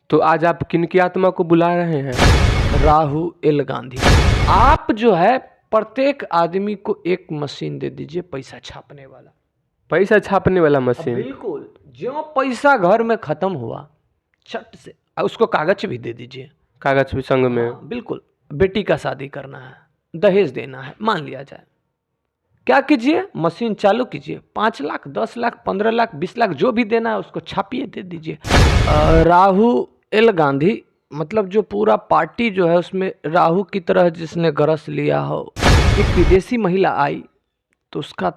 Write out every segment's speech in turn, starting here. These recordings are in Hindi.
तो आज आप किनकी आत्मा को बुला रहे हैं? राहुल एल गांधी। आप जो है प्रत्येक आदमी को एक मशीन दे दीजिए पैसा छापने वाला। पैसा छापने वाला मशीन? बिल्कुल, जो पैसा घर में खत्म हुआ छट से उसको कागज भी दे दीजिए। कागज भी संग में? हाँ, बिल्कुल। बेटी का शादी करना है, दहेज देना है, मान लिया जाए, क्या कीजिए, मशीन चालू कीजिए, 5 लाख 10 लाख 15 लाख 20 लाख जो भी देना है उसको छापिए दे दीजिए। राहुल एल गांधी मतलब जो पूरा पार्टी जो है उसमें राहु की तरह जिसने गरस लिया हो। एक विदेशी महिला आई तो उसका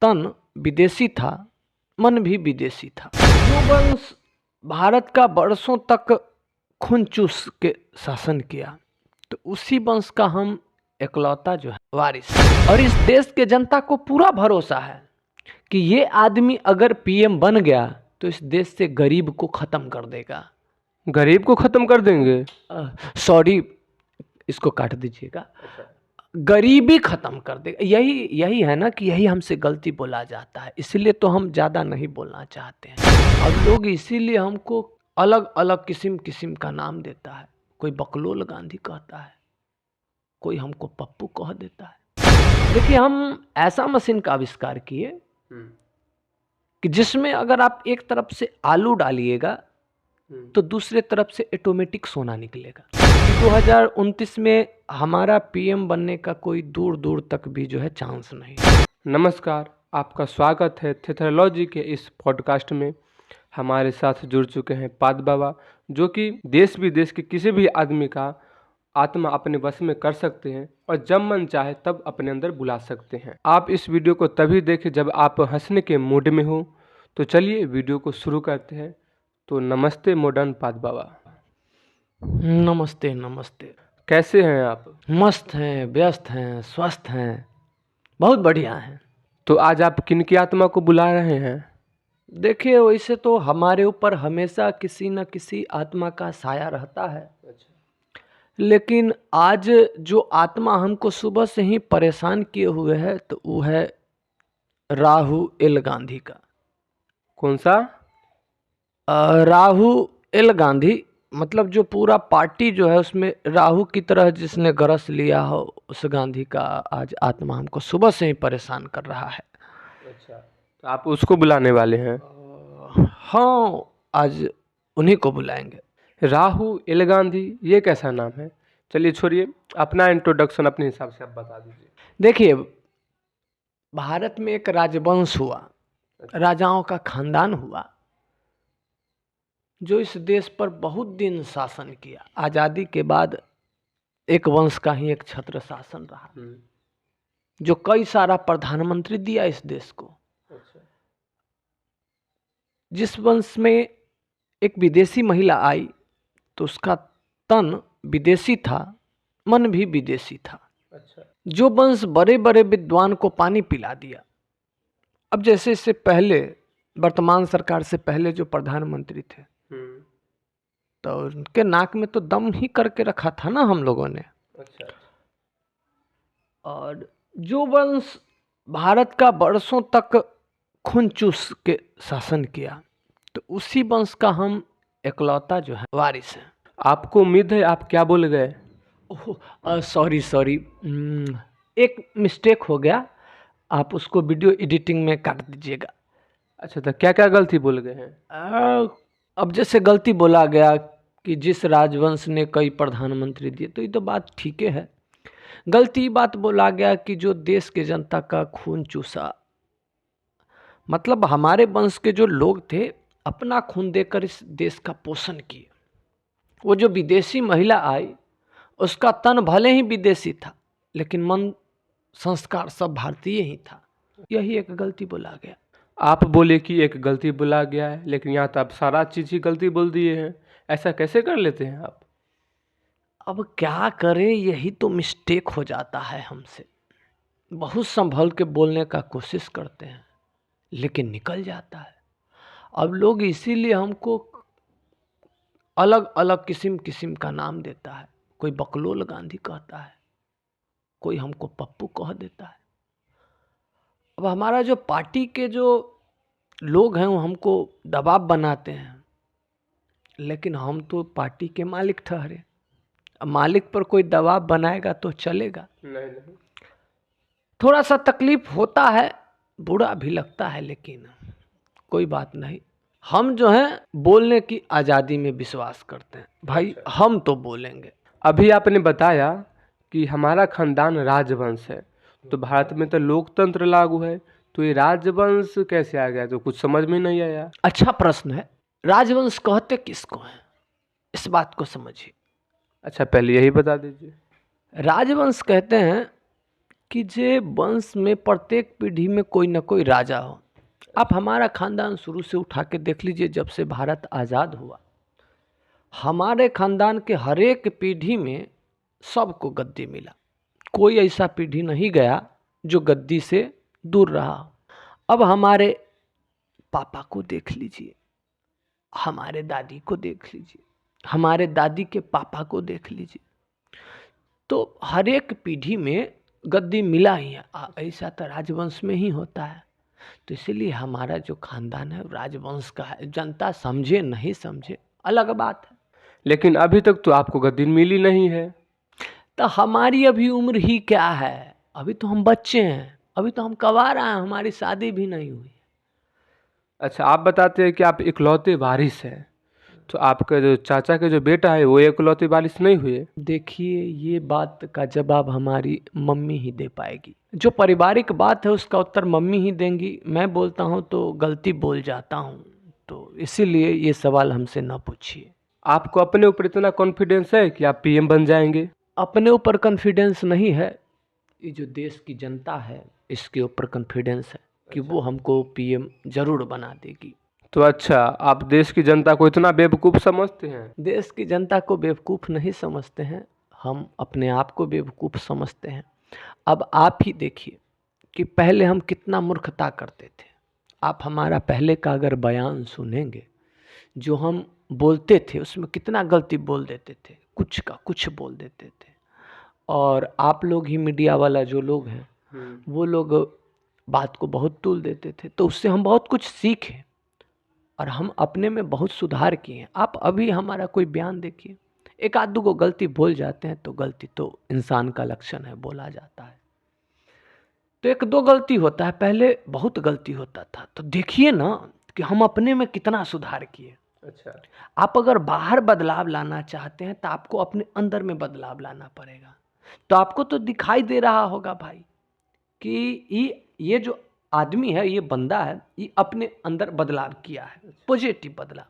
तन विदेशी था, मन भी विदेशी था। जो वंश भारत का बरसों तक खून चूस के शासन किया, तो उसी वंश का हम इकलौता जो है वारिस। और इस देश के जनता को पूरा भरोसा है कि ये आदमी अगर पीएम बन गया तो इस देश से गरीब को खत्म कर देगा। गरीब को खत्म कर देंगे? सॉरी, इसको काट दीजिएगा। गरीबी खत्म कर देगा। यही है ना कि यही हमसे गलती बोला जाता है, इसलिए तो हम ज़्यादा नहीं बोलना चाहते हैं। अब लोग इसीलिए हमको अलग अलग किस्म का नाम देता है। कोई बकलोल गांधी कहता है, कोई हमको पप्पू कह देता है। देखिए, हम ऐसा मशीन का आविष्कार किए कि जिसमें अगर आप एक तरफ से आलू डालिएगा तो दूसरे तरफ से ऑटोमेटिक सोना निकलेगा। 2029 में हमारा पीएम बनने का कोई दूर दूर तक भी जो है चांस नहीं। नमस्कार, आपका स्वागत है थेथोलॉजी के इस पॉडकास्ट में। हमारे साथ जुड़ चुके हैं पाद बाबा, जो कि देश विदेश के किसी भी आदमी का आत्मा अपने वश में कर सकते हैं और जब मन चाहे तब अपने अंदर बुला सकते हैं। आप इस वीडियो को तभी देखें जब आप हंसने के मूड में हो। तो चलिए वीडियो को शुरू करते हैं। तो नमस्ते मॉडर्न पाद बाबा। नमस्ते नमस्ते। कैसे हैं आप? मस्त हैं, व्यस्त हैं, स्वस्थ हैं, बहुत बढ़िया हैं। तो आज आप किनकी आत्मा को बुला रहे हैं? देखिए, वैसे तो हमारे ऊपर हमेशा किसी न किसी आत्मा का साया रहता है। लेकिन आज जो आत्मा हमको सुबह से ही परेशान किए हुए है तो वो है राहुल एल गांधी का। कौन सा? राहुल एल गांधी मतलब जो पूरा पार्टी जो है उसमें राहु की तरह जिसने गरस लिया हो, उस गांधी का आज आत्मा हमको सुबह से ही परेशान कर रहा है। अच्छा, तो आप उसको बुलाने वाले हैं? हाँ, आज उन्हीं को बुलाएंगे। राहुल एल गांधी, ये कैसा नाम है? चलिए छोड़िए, अपना इंट्रोडक्शन अपने हिसाब से आप बता दीजिए। देखिए, भारत में एक राजवंश हुआ, राजाओं का खानदान हुआ, जो इस देश पर बहुत दिन शासन किया। आज़ादी के बाद एक वंश का ही एक छत्र शासन रहा, जो कई सारा प्रधानमंत्री दिया इस देश को। जिस वंश में एक विदेशी महिला आई तो उसका तन विदेशी था, मन भी विदेशी था। जो वंश बड़े बड़े विद्वान को पानी पिला दिया। अब जैसे इससे पहले, वर्तमान सरकार से पहले जो प्रधानमंत्री थे, तो उनके नाक में तो दम ही करके रखा था ना हम लोगों ने। और जो वंश भारत का बरसों तक खून चूस के शासन किया, तो उसी वंश का हम इकलौता जो है वारिस हैं। आपको उम्मीद है आप क्या बोल गए? सॉरी, एक मिस्टेक हो गया, आप उसको वीडियो एडिटिंग में काट दीजिएगा। अच्छा, तो क्या क्या गलती बोल गए हैं? अब जैसे गलती बोला गया कि जिस राजवंश ने कई प्रधानमंत्री दिए, तो ये तो बात ठीक है। गलती बात बोला गया कि जो देश के जनता का खून चूसा, मतलब हमारे वंश के जो लोग थे अपना खून देकर इस देश का पोषण किए। वो जो विदेशी महिला आई, उसका तन भले ही विदेशी था लेकिन मन संस्कार सब भारतीय ही था। यही एक गलती बोला गया। आप बोले कि एक गलती बोला गया है, लेकिन यहाँ तो आप सारा चीज़ ही गलती बोल दिए हैं। ऐसा कैसे कर लेते हैं आप? अब क्या करें, यही तो मिस्टेक हो जाता है हमसे। बहुत संभल के बोलने का कोशिश करते हैं लेकिन निकल जाता है। अब लोग इसीलिए हमको अलग अलग किस्म का नाम देता है। कोई बकलोल गांधी कहता है, कोई हमको पप्पू कह देता है। अब हमारा जो पार्टी के जो लोग हैं वो हमको दबाव बनाते हैं लेकिन हम तो पार्टी के मालिक ठहरे। अब मालिक पर कोई दबाव बनाएगा तो चलेगा। नहीं। थोड़ा सा तकलीफ होता है, बुरा भी लगता है, लेकिन कोई बात नहीं। हम जो हैं बोलने की आज़ादी में विश्वास करते हैं भाई। हम तो बोलेंगे। अभी आपने बताया कि हमारा खानदान राजवंश है, तो भारत में तो लोकतंत्र लागू है, तो ये राजवंश कैसे आ गया? तो कुछ समझ में नहीं आया। अच्छा प्रश्न है। राजवंश कहते किसको है, इस बात को समझिए। अच्छा, पहले यही बता दीजिए। राजवंश कहते हैं कि जे वंश में प्रत्येक पीढ़ी में कोई ना कोई राजा हो। आप हमारा खानदान शुरू से उठा के देख लीजिए, जब से भारत आज़ाद हुआ हमारे खानदान के हर एक पीढ़ी में सबको गद्दी मिला। कोई ऐसा पीढ़ी नहीं गया जो गद्दी से दूर रहा। अब हमारे पापा को देख लीजिए, हमारे दादी को देख लीजिए, हमारे दादी के पापा को देख लीजिए, तो हर एक पीढ़ी में गद्दी मिला ही है। ऐसा तो राजवंश में ही होता है। तो इसीलिए हमारा जो खानदान है राजवंश का है। जनता समझे नहीं समझे अलग बात है। लेकिन अभी तक तो आपको गद्दी मिली नहीं है। तो हमारी अभी उम्र ही क्या है, अभी तो हम बच्चे हैं, अभी तो हम कवा रहे हैं, हमारी शादी भी नहीं हुई। अच्छा, आप बताते हैं कि आप इकलौते वारिस हैं, तो आपका जो चाचा के जो बेटा है वो इकलौते वारिस नहीं हुए? देखिए, ये बात का जवाब हमारी मम्मी ही दे पाएगी। जो पारिवारिक बात है उसका उत्तर मम्मी ही देंगी। मैं बोलता हूँ तो गलती बोल जाता हूँ, तो इसीलिए ये सवाल हमसे ना पूछिए। आपको अपने ऊपर इतना कॉन्फिडेंस है कि आप पीएम बन जाएंगे? अपने ऊपर कॉन्फिडेंस नहीं है, ये जो देश की जनता है इसके ऊपर कॉन्फिडेंस है कि वो हमको पीएम जरूर बना देगी। तो अच्छा, आप देश की जनता को इतना बेवकूफ़ समझते हैं? देश की जनता को बेवकूफ़ नहीं समझते हैं, हम अपने आप को बेवकूफ़ समझते हैं। अब आप ही देखिए कि पहले हम कितना मूर्खता करते थे। आप हमारा पहले का अगर बयान सुनेंगे, जो हम बोलते थे उसमें कितना गलती बोल देते थे, कुछ का कुछ बोल देते थे। और आप लोग ही मीडिया वाला जो लोग हैं वो लोग बात को बहुत तूल देते थे, तो उससे हम बहुत कुछ सीखे और हम अपने में बहुत सुधार किए हैं। आप अभी हमारा कोई बयान देखिए, एक आध दो को गलती बोल जाते हैं, तो गलती तो इंसान का लक्षण है, बोला जाता है। तो एक दो गलती होता है, पहले बहुत गलती होता था। तो देखिए ना कि हम अपने में कितना सुधार किए। अच्छा, आप अगर बाहर बदलाव लाना चाहते हैं तो आपको अपने अंदर में बदलाव लाना पड़ेगा। तो आपको तो दिखाई दे रहा होगा भाई कि ये जो आदमी है, ये बंदा है, ये अपने अंदर बदलाव किया है, पॉजिटिव बदलाव।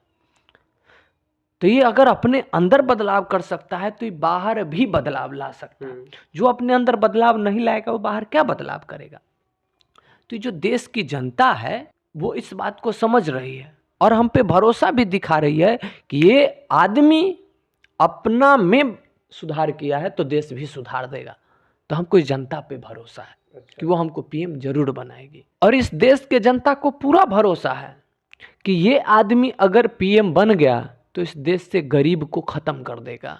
तो ये अगर अपने अंदर बदलाव कर सकता है तो ये बाहर भी बदलाव ला सकता है। जो अपने अंदर बदलाव नहीं लाएगा वो बाहर क्या बदलाव करेगा? तो जो देश की जनता है वो इस बात को समझ रही है और हम पे भरोसा भी दिखा रही है कि ये आदमी अपना में सुधार किया है तो देश भी सुधार देगा। तो हमको इस जनता पे भरोसा है कि वो हमको पीएम जरूर बनाएगी। और इस देश के जनता को पूरा भरोसा है कि ये आदमी अगर पीएम बन गया तो इस देश से गरीब को ख़त्म कर देगा।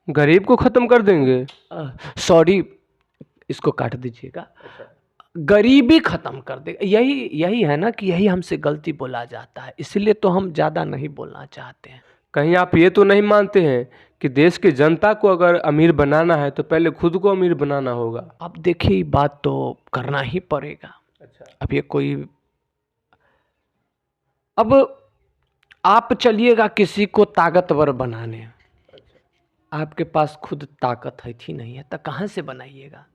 गरीब को ख़त्म कर देंगे? सॉरी, इसको काट दीजिएगा। गरीबी ख़त्म कर देगा। यही है ना कि यही हमसे गलती बोला जाता है, इसलिए तो हम ज़्यादा नहीं बोलना चाहते हैं। कहीं आप ये तो नहीं मानते हैं कि देश की जनता को अगर अमीर बनाना है तो पहले खुद को अमीर बनाना होगा? अब देखिए, बात तो करना ही पड़ेगा। अच्छा, अब ये कोई, अब आप चलिएगा किसी को ताकतवर बनाने, आपके पास खुद ताकत है थी नहीं है तो कहाँ से बनाइएगा?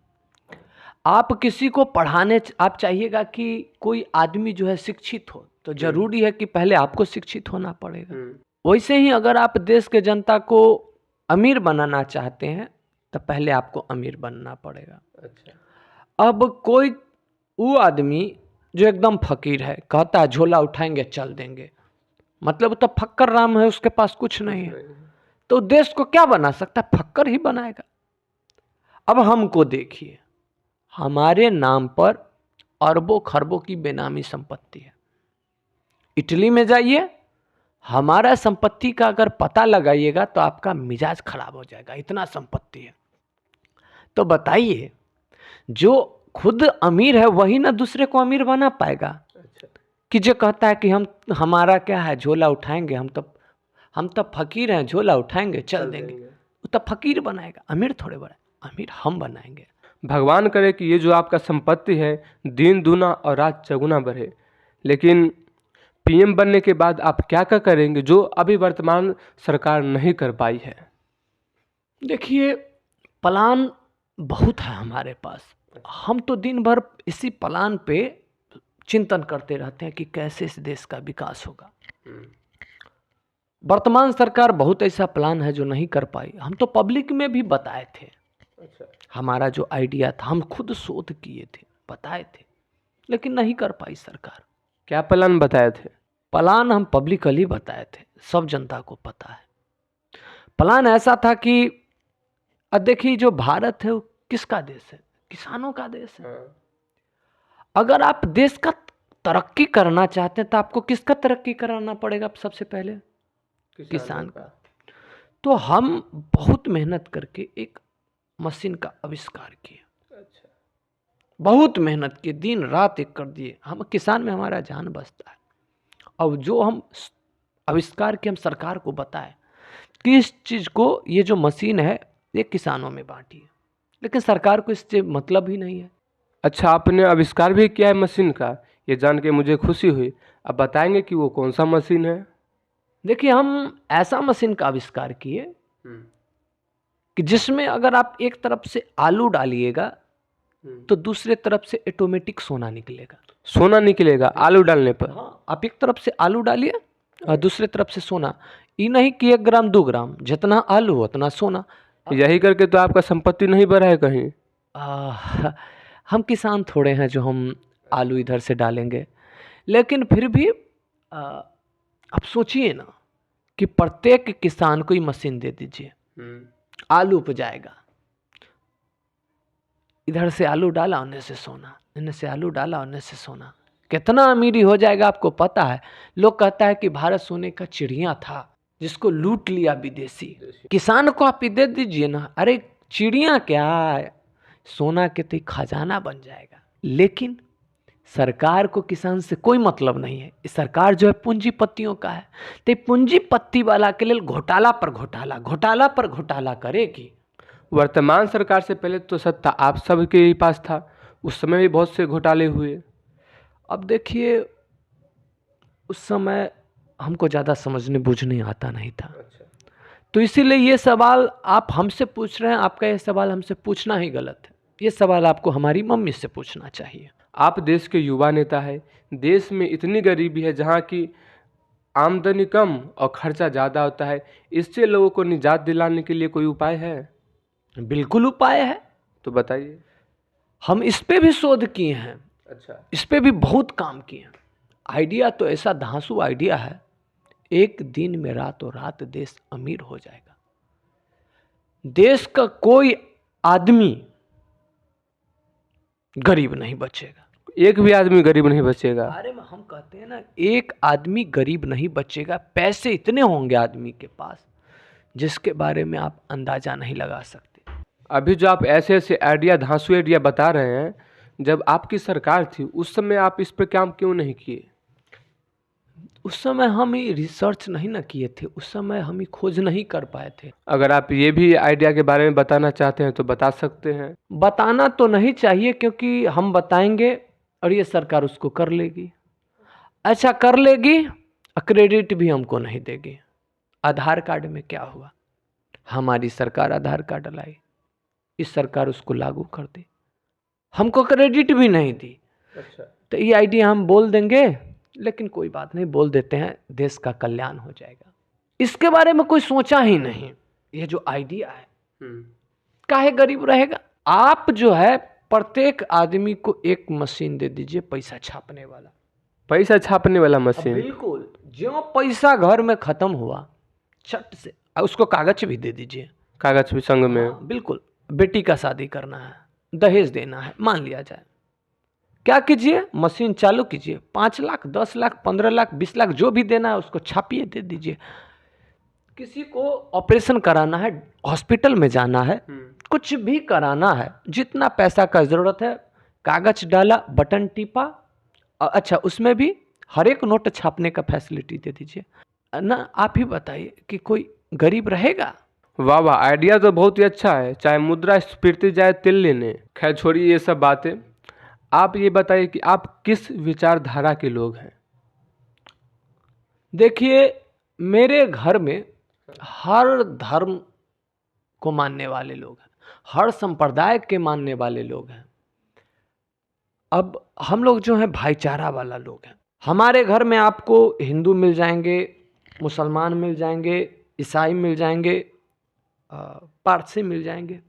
आप किसी को पढ़ाने, आप चाहिएगा कि कोई आदमी जो है शिक्षित हो, तो जरूरी है कि पहले आपको शिक्षित होना पड़ेगा। वैसे ही अगर आप देश के जनता को अमीर बनाना चाहते हैं तो पहले आपको अमीर बनना पड़ेगा। अच्छा, अब कोई वो आदमी जो एकदम फकीर है कहता है झोला उठाएंगे चल देंगे, मतलब तो फक्कर राम है, उसके पास कुछ नहीं है, तो देश को क्या बना सकता है? फक्कर ही बनाएगा। अब हमको देखिए, हमारे नाम पर अरबों खरबों की बेनामी संपत्ति है। इटली में जाइए, हमारा संपत्ति का अगर पता लगाइएगा तो आपका मिजाज खराब हो जाएगा, इतना संपत्ति है। तो बताइए, जो खुद अमीर है वही ना दूसरे को अमीर बना पाएगा। कि जो कहता है कि हम, हमारा क्या है, झोला उठाएंगे, हम तो हम तो फकीर हैं, झोला उठाएंगे चल देंगे। वो तो फकीर बनाएगा, अमीर थोड़े बड़ा, अमीर हम बनाएंगे। भगवान करे कि ये जो आपका संपत्ति है दिन दूना और रात चौगुना बढ़े, लेकिन पीएम बनने के बाद आप क्या क्या करेंगे जो अभी वर्तमान सरकार नहीं कर पाई है? देखिए, प्लान बहुत है हमारे पास। हम तो दिन भर इसी प्लान पे चिंतन करते रहते हैं कि कैसे इस देश का विकास होगा। वर्तमान सरकार बहुत ऐसा प्लान है जो नहीं कर पाई। हम तो पब्लिक में भी बताए थे। हमारा जो आइडिया था हम खुद शोध किए थे, बताए थे, लेकिन नहीं कर पाई सरकार। क्या प्लान बताए थे? प्लान हम पब्लिकली बताए थे, सब जनता को पता है। प्लान ऐसा था कि अब देखिए, जो भारत है वो किसका देश है? किसानों का देश है। अगर आप देश का तरक्की करना चाहते हैं तो आपको किसका तरक्की कराना पड़ेगा? सबसे पहले किसान का। तो हम बहुत मेहनत करके एक मशीन का आविष्कार किए। अच्छा। बहुत मेहनत किए, दिन रात एक कर दिए। हम किसान में हमारा जान बसता है। अब जो हम आविष्कार के हम सरकार को बताए कि इस चीज़ को, ये जो मशीन है ये किसानों में बांटी है, लेकिन सरकार को इससे मतलब ही नहीं है। अच्छा, आपने आविष्कार भी किया है मशीन का, ये जान के मुझे खुशी हुई। अब बताएंगे कि वो कौन सा मशीन है? देखिए, हम ऐसा मशीन का आविष्कार किए कि जिसमें अगर आप एक तरफ से आलू डालिएगा तो दूसरे तरफ से ऑटोमेटिक सोना निकलेगा। सोना निकलेगा आलू डालने पर? हाँ, आप एक तरफ से आलू डालिए और दूसरे तरफ से सोना। ये नहीं कि 1 ग्राम 2 ग्राम, जितना आलू उतना सोना। यही करके तो आपका संपत्ति नहीं बढ़ा है कहीं? हम किसान थोड़े हैं जो हम आलू इधर से डालेंगे, लेकिन फिर भी आप सोचिए ना कि प्रत्येक किसान को ही मशीन दे दीजिए, आलू उपजाएगा। इधर से आलू डाला, उन्हें से सोना, इन्हें से आलू डाला, उन्हें से सोना। कितना अमीरी हो जाएगा आपको पता है? लोग कहता है कि भारत सोने का चिड़िया था जिसको लूट लिया विदेशी। किसान को आप दे दीजिए ना, अरे चिड़िया क्या, सोना के तो खजाना बन जाएगा। लेकिन सरकार को किसान से कोई मतलब नहीं है। इस सरकार जो है पूंजीपतियों का है, तो पूंजीपति वाला के लिए घोटाला पर घोटाला, घोटाला पर घोटाला करेगी। वर्तमान सरकार से पहले तो सत्ता आप सब के ही पास था, उस समय भी बहुत से घोटाले हुए। अब देखिए, उस समय हमको ज़्यादा समझने बूझने आता नहीं था। तो इसीलिए ये सवाल आप हमसे पूछ रहे हैं, आपका ये सवाल हमसे पूछना ही गलत है। ये सवाल आपको हमारी मम्मी से पूछना चाहिए। आप देश के युवा नेता है, देश में इतनी गरीबी है जहाँ की आमदनी कम और खर्चा ज़्यादा होता है, इससे लोगों को निजात दिलाने के लिए कोई उपाय है? बिल्कुल उपाय है। तो बताइए। हम इस पे भी शोध किए हैं। अच्छा। इस पे भी बहुत काम किए हैं। आइडिया तो ऐसा धांसू आइडिया है, एक दिन में रातों रात देश अमीर हो जाएगा। देश का कोई आदमी गरीब नहीं बचेगा। एक भी आदमी गरीब नहीं बचेगा? अरे हम कहते हैं ना, एक आदमी गरीब नहीं बचेगा। पैसे इतने होंगे आदमी के पास जिसके बारे में आप अंदाजा नहीं लगा सकते। अभी जो आप ऐसे ऐसे आइडिया, धांसू आइडिया बता रहे हैं, जब आपकी सरकार थी उस समय आप इस पर काम क्यों नहीं किए? उस समय हम ही रिसर्च नहीं ना किए थे, उस समय हम ही खोज नहीं कर पाए थे। अगर आप ये भी आइडिया के बारे में बताना चाहते हैं तो बता सकते हैं। बताना तो नहीं चाहिए, क्योंकि हम बताएंगे और ये सरकार उसको कर लेगी। अच्छा कर लेगी, क्रेडिट भी हमको नहीं देगी। आधार कार्ड में क्या हुआ? हमारी सरकार आधार कार्ड लाई, इस सरकार उसको लागू कर दी, हमको क्रेडिट भी नहीं दी। अच्छा। तो ये आइडिया हम बोल देंगे, लेकिन कोई बात नहीं, बोल देते हैं, देश का कल्याण हो जाएगा। इसके बारे में कोई सोचा ही नहीं। ये जो आइडिया है, काहे गरीब रहेगा? आप जो है प्रत्येक आदमी को एक मशीन दे दीजिए, पैसा छापने वाला। पैसा छापने वाला मशीन? बिल्कुल। जो पैसा घर में खत्म हुआ, छट से उसको कागज भी दे दीजिए। कागज भी संग में? बिल्कुल। बेटी का शादी करना है, दहेज देना है, मान लिया जाए, क्या कीजिए, मशीन चालू कीजिए, 5 लाख 10 लाख 15 लाख 20 लाख जो भी देना है उसको छापिए, दे दीजिए। किसी को ऑपरेशन कराना है, हॉस्पिटल में जाना है, कुछ भी कराना है, जितना पैसा का ज़रूरत है, कागज डाला, बटन टिपा, अच्छा उसमें भी हर एक नोट छापने का फैसिलिटी दे दीजिए। ना आप ही बताइए कि कोई गरीब रहेगा? वाह वाह, आइडिया तो बहुत ही अच्छा है। चाहे मुद्रास्फीति जाए तिल लेने। खैर छोड़िए ये सब बातें। आप ये बताइए कि आप किस विचारधारा के लोग हैं? देखिए, मेरे घर में हर धर्म को मानने वाले लोग हैं, हर संप्रदाय के मानने वाले लोग हैं। अब हम लोग जो हैं भाईचारा वाला लोग हैं। हमारे घर में आपको हिंदू मिल जाएंगे, मुसलमान मिल जाएंगे, ईसाई मिल जाएंगे, पारसी मिल जाएंगे।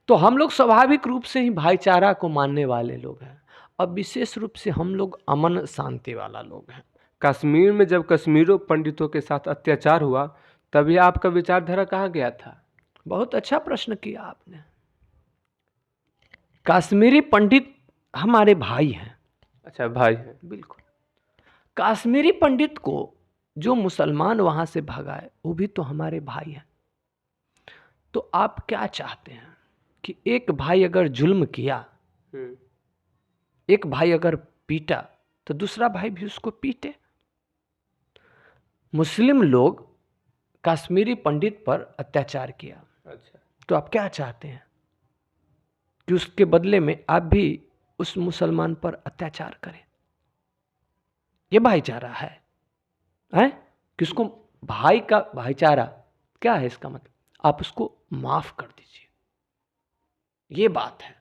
तो हम लोग स्वाभाविक रूप से ही भाईचारा को मानने वाले लोग हैं। अब विशेष रूप से हम लोग अमन शांति वाला लोग हैं। कश्मीर में जब कश्मीरों पंडितों के साथ अत्याचार हुआ तभी आपका विचारधारा कहाँ गया था? बहुत अच्छा प्रश्न किया आपने। कश्मीरी पंडित हमारे भाई हैं। अच्छा, भाई हैं। बिल्कुल। कश्मीरी पंडित को जो मुसलमान वहां से भगाए वो भी तो हमारे भाई हैं। तो आप क्या चाहते हैं कि एक भाई अगर जुल्म किया, एक भाई अगर पीटा तो दूसरा भाई भी उसको पीटे? मुस्लिम लोग कश्मीरी पंडित पर अत्याचार किया। अच्छा, तो आप क्या चाहते हैं कि उसके बदले में आप भी उस मुसलमान पर अत्याचार करें? ये भाईचारा है, हैं? कि उसको भाई का भाईचारा क्या है? इसका मतलब आप उसको माफ कर दीजिए, ये बात है।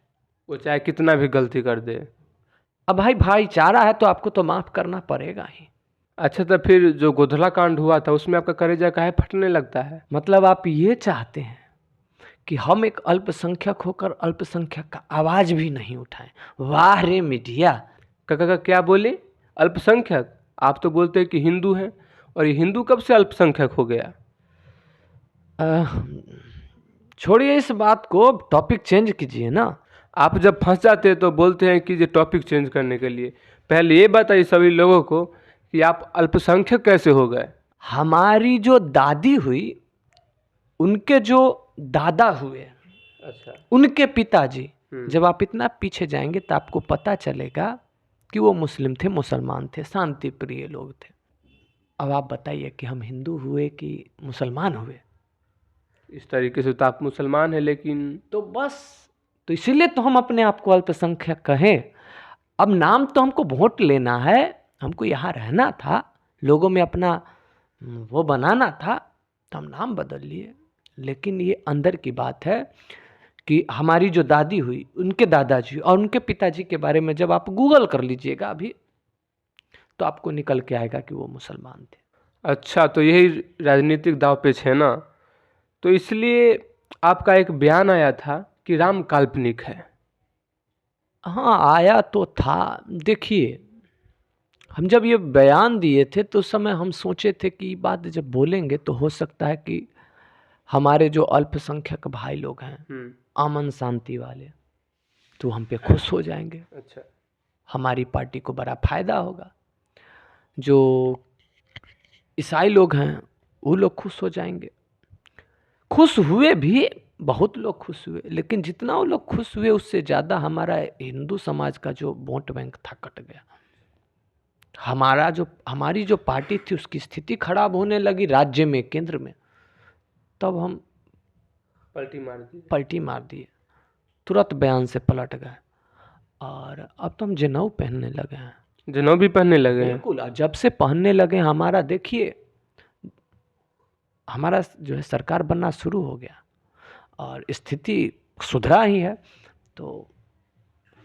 वो चाहे कितना भी गलती कर दे। अब भाई भाईचारा है तो आपको तो माफ करना पड़ेगा ही। अच्छा, तो फिर जो गोधला कांड हुआ था उसमें आपका कलेजा काहे फटने लगता है? मतलब आप ये चाहते हैं कि हम एक अल्पसंख्यक होकर अल्पसंख्यक का आवाज भी नहीं उठाएं? वाह रे मीडिया! का क्या बोले? अल्पसंख्यक? आप तो बोलते हैं कि हिंदू हैं, और ये हिंदू कब से अल्पसंख्यक हो गया? छोड़िए इस बात को, टॉपिक चेंज कीजिए ना। आप जब फंस जाते हैं तो बोलते हैं कि ये टॉपिक चेंज करने के लिए। पहले ये बताइए सभी लोगों को कि आप अल्पसंख्यक कैसे हो गए? हमारी जो दादी हुई, उनके जो दादा हुए, अच्छा, उनके पिताजी, जब आप इतना पीछे जाएंगे तो आपको पता चलेगा कि वो मुस्लिम थे, मुसलमान थे, शांति प्रिय लोग थे। अब आप बताइए कि हम हिंदू हुए कि मुसलमान हुए? इस तरीके से तो आप मुसलमान हैं, लेकिन तो बस, तो इसीलिए तो हम अपने आप को अल्पसंख्यक कहें। अब नाम तो हमको वोट लेना है, हमको यहाँ रहना था, लोगों में अपना वो बनाना था, तो हम नाम बदल लिए। लेकिन ये अंदर की बात है कि हमारी जो दादी हुई, उनके दादाजी और उनके पिताजी के बारे में जब आप गूगल कर लीजिएगा अभी, तो आपको निकल के आएगा कि वो मुसलमान थे। अच्छा, तो यही राजनीतिक दांवपेच है ना? तो इसलिए आपका एक बयान आया था कि राम काल्पनिक है। हाँ, आया तो था। देखिए, हम जब ये बयान दिए थे तो उस समय हम सोचे थे कि बात जब बोलेंगे तो हो सकता है कि हमारे जो अल्पसंख्यक भाई लोग हैं, अमन शांति वाले, तो हम पे खुश हो जाएंगे। अच्छा, हमारी पार्टी को बड़ा फायदा होगा। जो ईसाई लोग हैं वो लोग खुश हो जाएंगे। खुश हुए भी, बहुत लोग खुश हुए, लेकिन जितना वो लोग खुश हुए उससे ज़्यादा हमारा हिंदू समाज का जो वोट बैंक था कट गया। हमारी जो पार्टी थी उसकी स्थिति खराब होने लगी राज्य में, केंद्र में। तब हम पलटी मार दिए, तुरंत बयान से पलट गए, और अब तो हम जनेऊ पहनने लगे हैं। जनेऊ भी पहनने लगे हैं? बिल्कुल। और जब से पहनने लगे हमारा, देखिए, हमारा जो है सरकार बनना शुरू हो गया और स्थिति सुधरा ही है। तो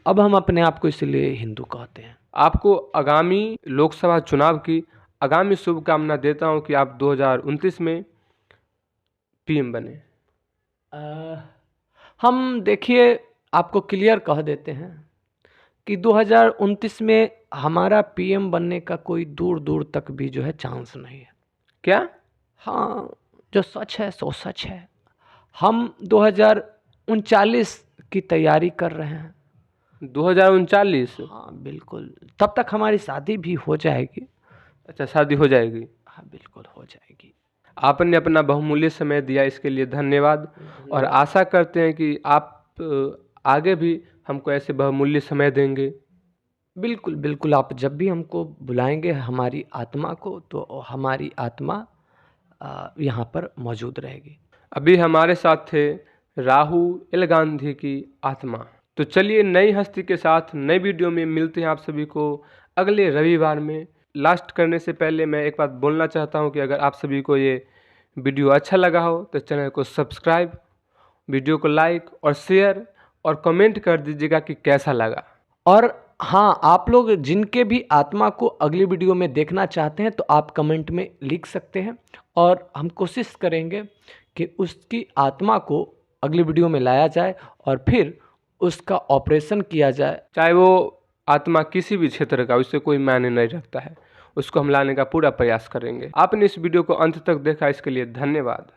अब हम अपने आप को इसलिए हिंदू कहते हैं। आपको आगामी लोकसभा चुनाव की आगामी शुभकामना देता हूं कि आप 2029 में पीएम बने। हम देखिए आपको क्लियर कह देते हैं कि 2029 में हमारा पीएम बनने का कोई दूर दूर तक भी जो है चांस नहीं है। क्या? हाँ, जो सच है सो सच है। हम 2039 की तैयारी कर रहे हैं। 2039? हाँ बिल्कुल, तब तक हमारी शादी भी हो जाएगी। अच्छा, शादी हो जाएगी? हाँ बिल्कुल हो जाएगी। आपने अपना बहुमूल्य समय दिया, इसके लिए धन्यवाद। और आशा करते हैं कि आप आगे भी हमको ऐसे बहुमूल्य समय देंगे। बिल्कुल, बिल्कुल, आप जब भी हमको बुलाएँगे हमारी आत्मा को, तो हमारी आत्मा यहाँ पर मौजूद रहेगी। अभी हमारे साथ थे राहुल गांधी की आत्मा। तो चलिए नई हस्ती के साथ नई वीडियो में मिलते हैं आप सभी को अगले रविवार में। लास्ट करने से पहले मैं एक बात बोलना चाहता हूं कि अगर आप सभी को ये वीडियो अच्छा लगा हो तो चैनल को सब्सक्राइब, वीडियो को लाइक और शेयर और कमेंट कर दीजिएगा कि कैसा लगा। और हाँ, आप लोग जिनके भी आत्मा को अगली वीडियो में देखना चाहते हैं तो आप कमेंट में लिख सकते हैं और हम कोशिश करेंगे कि उसकी आत्मा को अगली वीडियो में लाया जाए और फिर उसका ऑपरेशन किया जाए। चाहे वो आत्मा किसी भी क्षेत्र का, उससे कोई मायने नहीं रखता है, उसको हम लाने का पूरा प्रयास करेंगे। आपने इस वीडियो को अंत तक देखा, इसके लिए धन्यवाद।